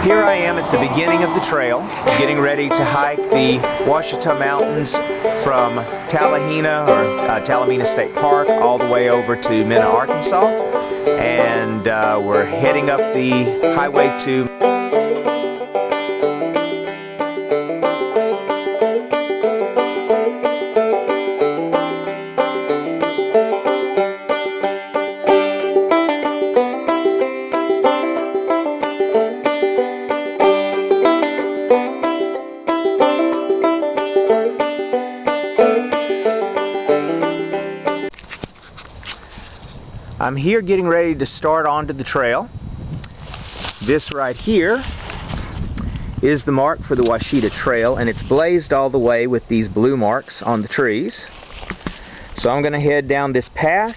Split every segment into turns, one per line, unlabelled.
Here I am at the beginning of the trail, getting ready to hike the Ouachita Mountains from Tallahassee State Park all the way over to Mena, Arkansas. And we're heading up the highway to I'm here getting ready to start onto the trail. This right here is the mark for the Ouachita Trail, and it's blazed all the way with these blue marks on the trees. So I'm going to head down this path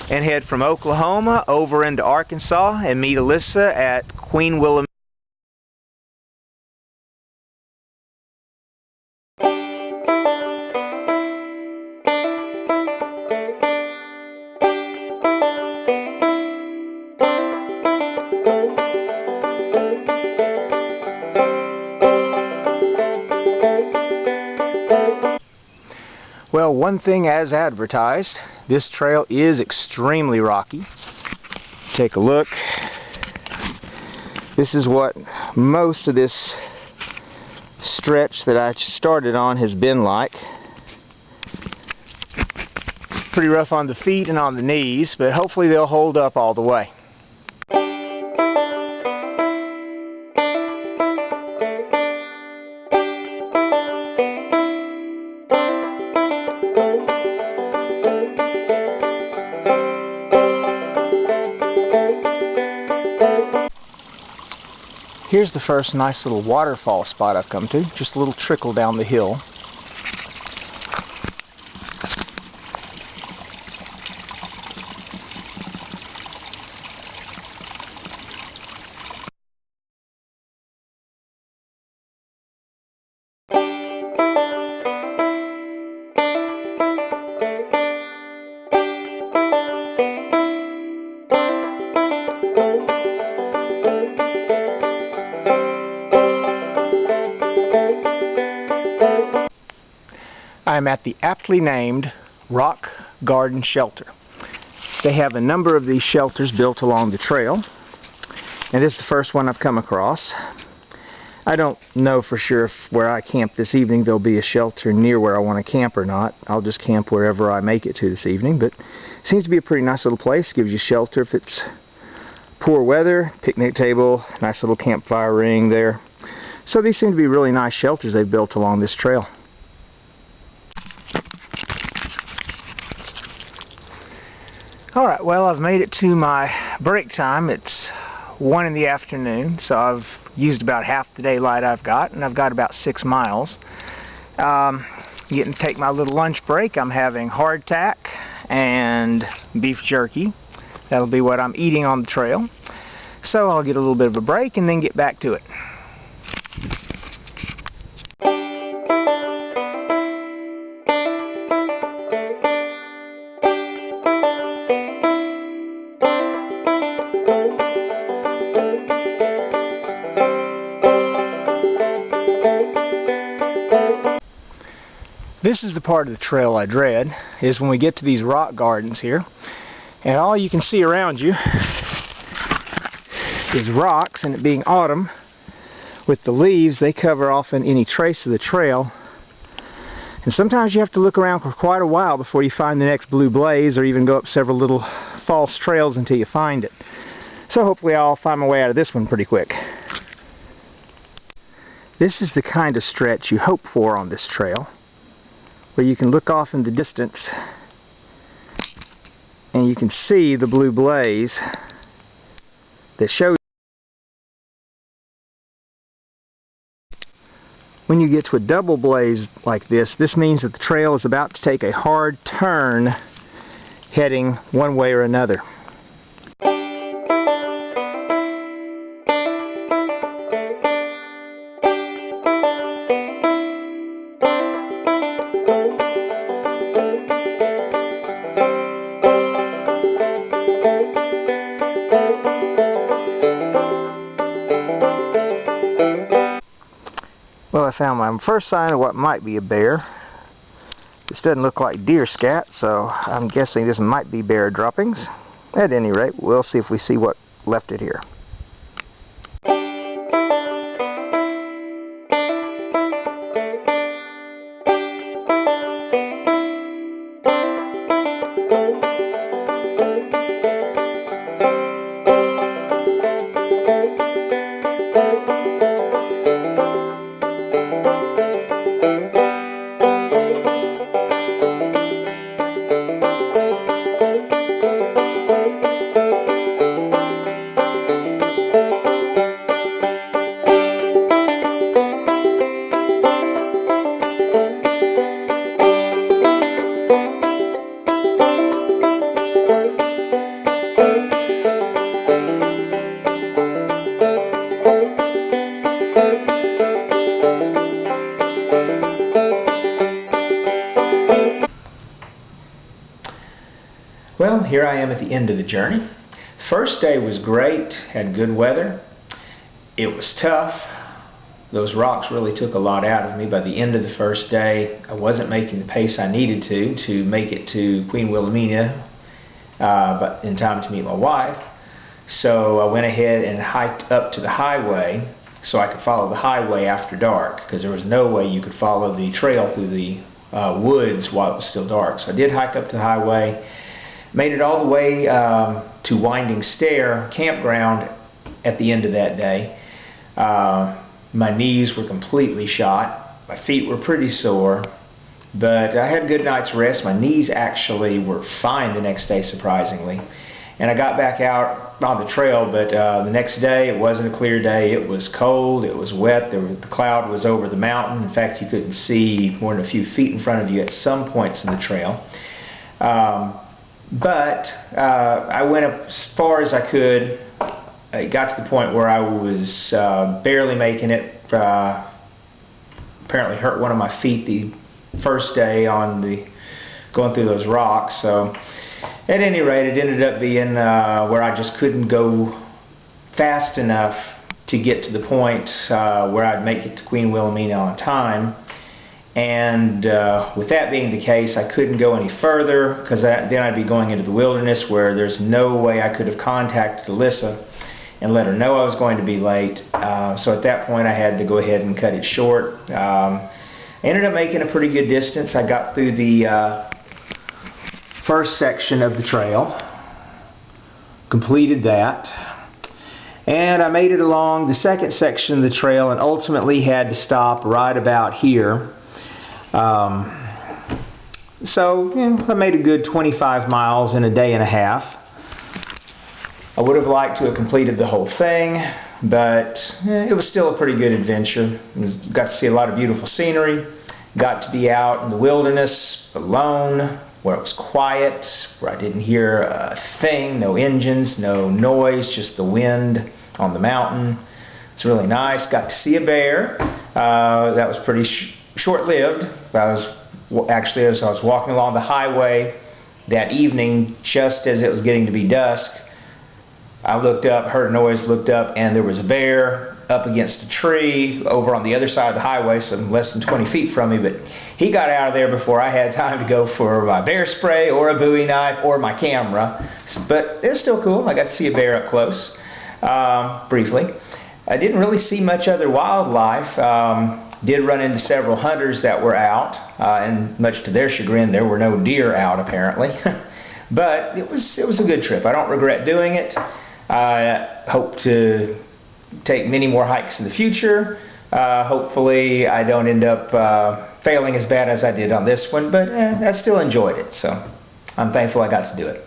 and head from Oklahoma over into Arkansas and meet Alyssa at Queen Wilhelmina. Well, one thing as advertised, this trail is extremely rocky. Take a look. This is what most of this stretch that I started on has been like. Pretty rough on the feet and on the knees, but hopefully they'll hold up all the way. Here's the first nice little waterfall spot I've come to, just a little trickle down the hill. I'm at the aptly named Rock Garden Shelter. They have a number of these shelters built along the trail, and this is the first one I've come across. I don't know for sure if where I camp this evening there'll be a shelter near where I want to camp or not. I'll just camp wherever I make it to this evening, but it seems to be a pretty nice little place. Gives you shelter if it's poor weather, picnic table, nice little campfire ring there. So these seem to be really nice shelters they've built along this trail. Alright, well, I've made it to my break time. It's 1 in the afternoon, so I've used about half the daylight I've got, and I've got about 6 miles. Getting to take my little lunch break. I'm having hardtack and beef jerky. That'll be what I'm eating on the trail. So I'll get a little bit of a break and then get back to it. This is the part of the trail I dread, is when we get to these rock gardens here, and all you can see around you is rocks, and it being autumn, with the leaves, they cover often any trace of the trail, and sometimes you have to look around for quite a while before you find the next blue blaze, or even go up several little false trails until you find it. So hopefully I'll find my way out of this one pretty quick. This is the kind of stretch you hope for on this trail, where you can look off in the distance and you can see the blue blaze that shows. When you get to a double blaze like this, this means that the trail is about to take a hard turn heading one way or another. found my first sign of what might be a bear. This doesn't look like deer scat, so I'm guessing this might be bear droppings. At any rate, we'll see if we see what left it here.
Well, here I am at the end of the journey. First day was great, had good weather. It was tough. Those rocks really took a lot out of me. By the end of the first day, I wasn't making the pace I needed to make it to Queen Wilhelmina but in time to meet my wife. So I went ahead and hiked up to the highway so I could follow the highway after dark, because there was no way you could follow the trail through the woods while it was still dark. So I did hike up to the highway. Made it all the way to Winding Stair Campground at the end of that day. My knees were completely shot. My feet were pretty sore. But I had a good night's rest. My knees actually were fine the next day, surprisingly. And I got back out on the trail, but the next day it wasn't a clear day. It was cold, it was wet, the cloud was over the mountain. In fact, you couldn't see more than a few feet in front of you at some points in the trail. But I went up as far as I could. It got to the point where I was barely making it. Apparently hurt one of my feet the first day on going through those rocks. So at any rate, it ended up being where I just couldn't go fast enough to get to the point where I'd make it to Queen Wilhelmina on time. And with that being the case, I couldn't go any further, because then I'd be going into the wilderness where there's no way I could have contacted Alyssa and let her know I was going to be late. So at that point I had to go ahead and cut it short. I ended up making a pretty good distance. I got through the first section of the trail, completed that, and I made it along the second section of the trail and ultimately had to stop right about here. So I made a good 25 miles in a day and a half. I would have liked to have completed the whole thing, but it was still a pretty good adventure. Got to see a lot of beautiful scenery, got to be out in the wilderness alone, where it was quiet, where I didn't hear a thing, no engines, no noise, just the wind on the mountain. It's really nice. Got to see a bear. That was pretty short-lived. Actually, as I was walking along the highway that evening, just as it was getting to be dusk, I looked up, heard a noise, looked up, and there was a bear up against a tree over on the other side of the highway, so less than 20 feet from me. But he got out of there before I had time to go for my bear spray or a Bowie knife or my camera. But it was still cool. I got to see a bear up close, briefly. I didn't really see much other wildlife. Did run into several hunters that were out, and much to their chagrin, there were no deer out apparently. But it was a good trip. I don't regret doing it. I hope to take many more hikes in the future. Hopefully I don't end up failing as bad as I did on this one, but I still enjoyed it, so I'm thankful I got to do it.